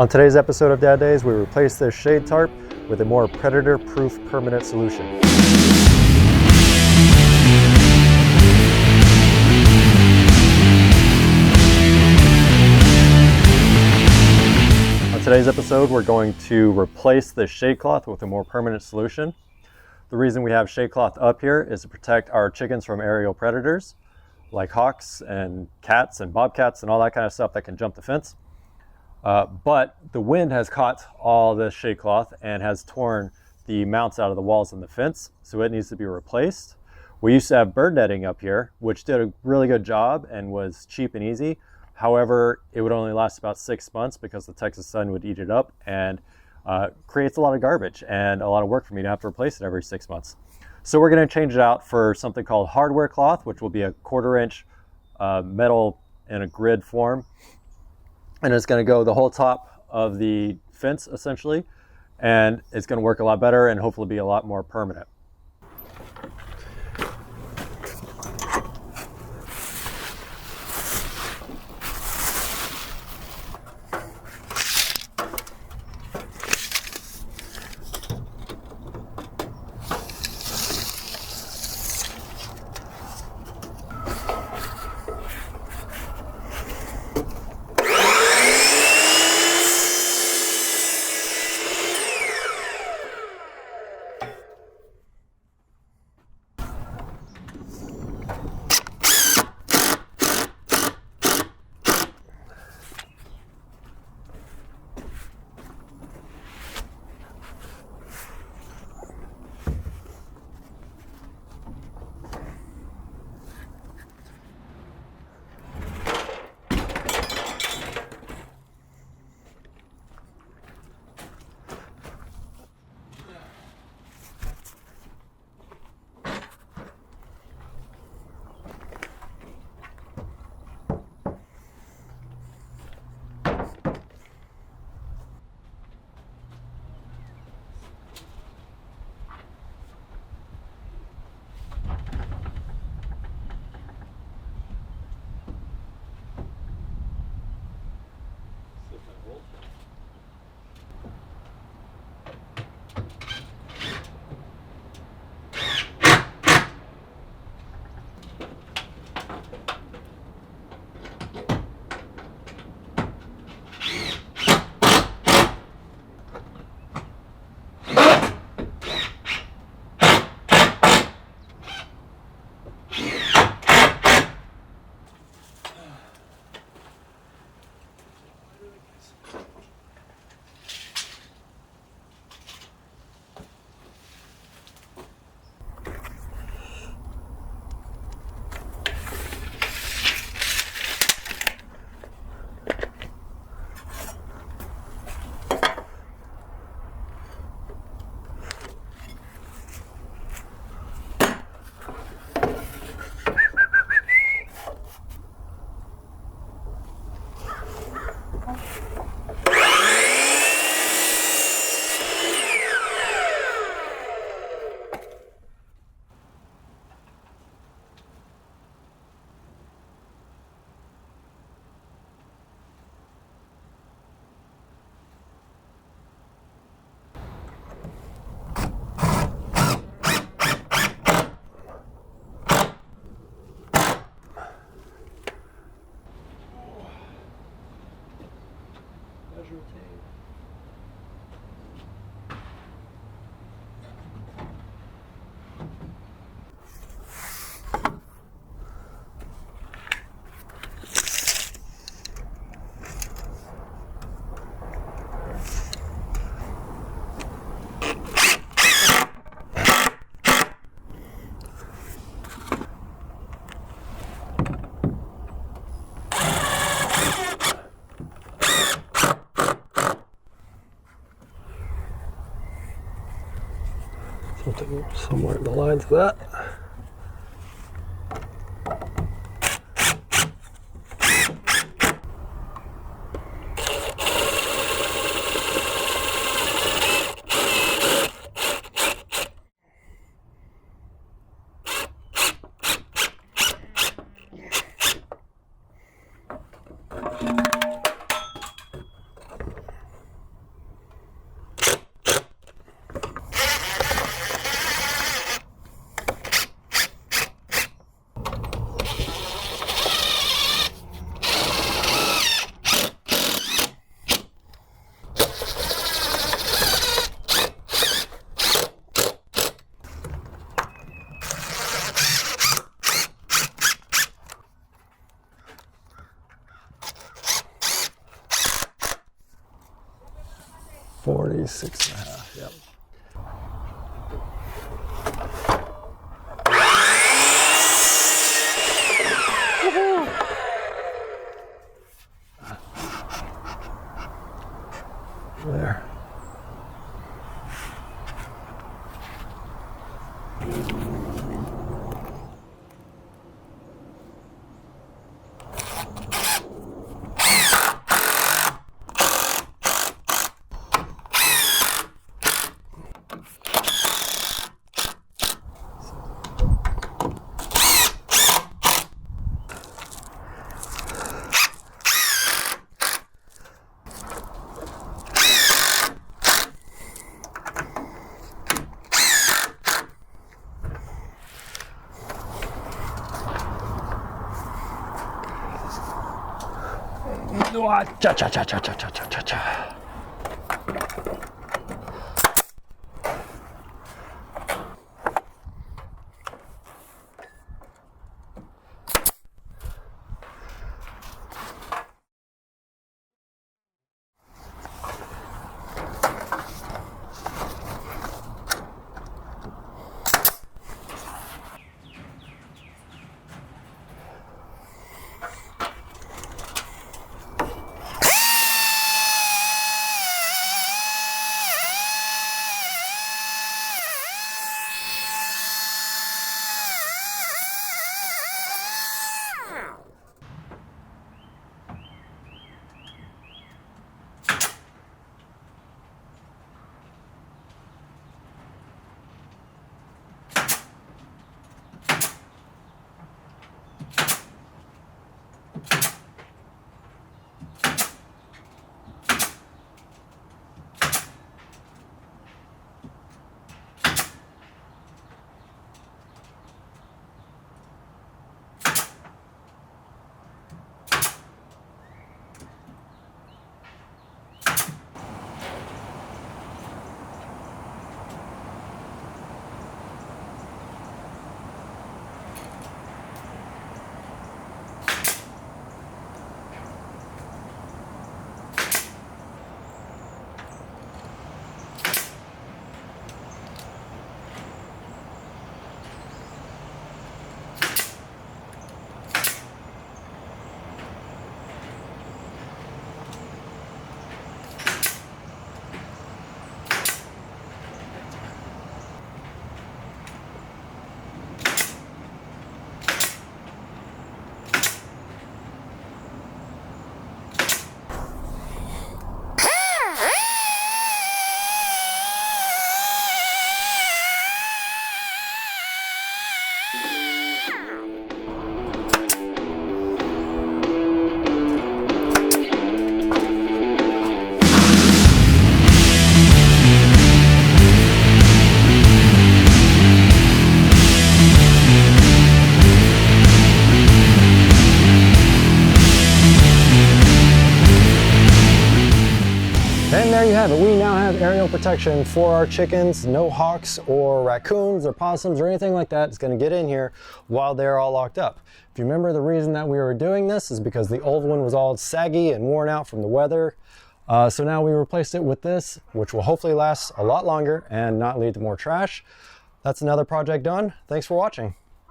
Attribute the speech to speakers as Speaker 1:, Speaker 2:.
Speaker 1: On today's episode of Dad Days, we replace this shade tarp with a more predator-proof permanent solution. On today's episode, we're going to replace the shade cloth with a more permanent solution. The reason we have shade cloth up here is to protect our chickens from aerial predators like hawks and cats and bobcats and all that kind of stuff that can jump the fence. But the wind has caught all this shade cloth and has torn the mounts out of the walls and the fence, so it needs to be replaced. We used to have bird netting up here, which did a really good job and was cheap and easy. However, it would only last about 6 months because the Texas sun would eat it up and creates a lot of garbage and a lot of work for me to have to replace it every 6 months. So we're going to change it out for something called hardware cloth, which will be a 1/4 inch metal in a grid form. And it's going to go the whole top of the fence essentially, and it's going to work a lot better and hopefully be a lot more permanent. Something somewhere in the lines of that. 46.5, yep. There. Cha cha cha cha cha cha cha cha cha. And there you have it. We now have aerial protection for our chickens. No hawks or raccoons or possums or anything like that is going to get in here while they're all locked up. If you remember, the reason that we were doing this is because the old one was all saggy and worn out from the weather. So now we replaced it with this, which will hopefully last a lot longer and not lead to more trash. That's another project done. Thanks for watching.